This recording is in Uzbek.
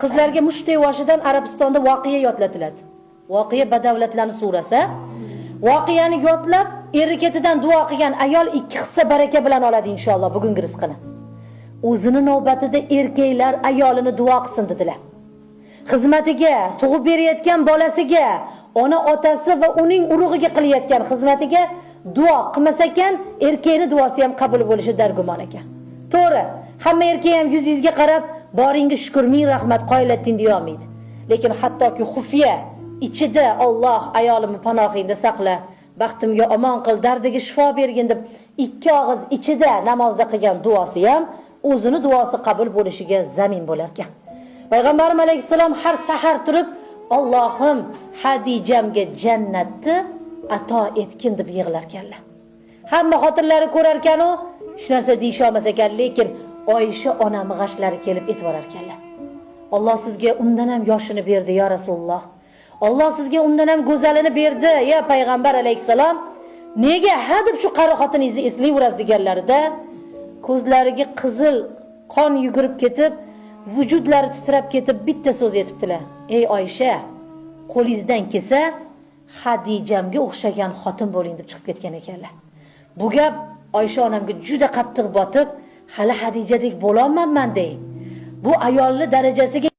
Qizlarga mushtay yoshidan Arabistonda voqea yodlatiladi. Voqea Badavlatlarning surasi. Voqeani yodlab, eri-ketidan duo qilgan ayol 2 hissa baraka bilan oladi inshaalloh bugungi rizqini. O'zini navbatida erkaklar ayolini duo qilsin dedilar. Xizmatiga, tug'ib berayotgan bolasiga, ona otasi va uning urug'iga qilayotgan xizmatiga duo qilmasa ekan, erkakning duosi ham qabul bo'lishi dargumon ekan. To'g'ri, hamma erkak ham yuz-yuzga qarab, boringga shukr, ming rahmat qoyillatding deya olmaydi. Lekin hattoki xufiya ichida Alloh ayolimni panohingda saqla, baxtimga omon qil, dardiga shifo bergin deb 2 og'iz ichida namozda qilgan duosi ham o'zini duosi qabul bo'lishiga zamin bo'lar ekan. Payg'ambarimiz alayhisalom har sahar turib, Allohim Hadijamga jannatni ato etgin deb yig'lar ekanlar. Hamma xotinlari ko'rar ekan u, hech narsa deyish olmas ekan, lekin Oysha onam g'ashlari kelib etvorar ekanlar. Alloh sizga undan ham yoshini berdi ya Rasululloh. Alloh sizga undan ham go'zalini berdi ya payg'ambar alayhisalom. Nega ha deb shu qari xotiningizni eslayverasiz deganlarida ko'zlariga qizil qon yugurib ketib, vujudlari titrab ketib bitta so'z aytibdilar. Ey Oysha, qo'lingizdan kelsa Hadijamga o'xshagan xotin bo'ling deb chiqib ketgan ekanlar. Bu gap Oysha onamga juda qattiq botib, hali Hadijadek bo'la olmayman dey. Bu ayolning darajasiga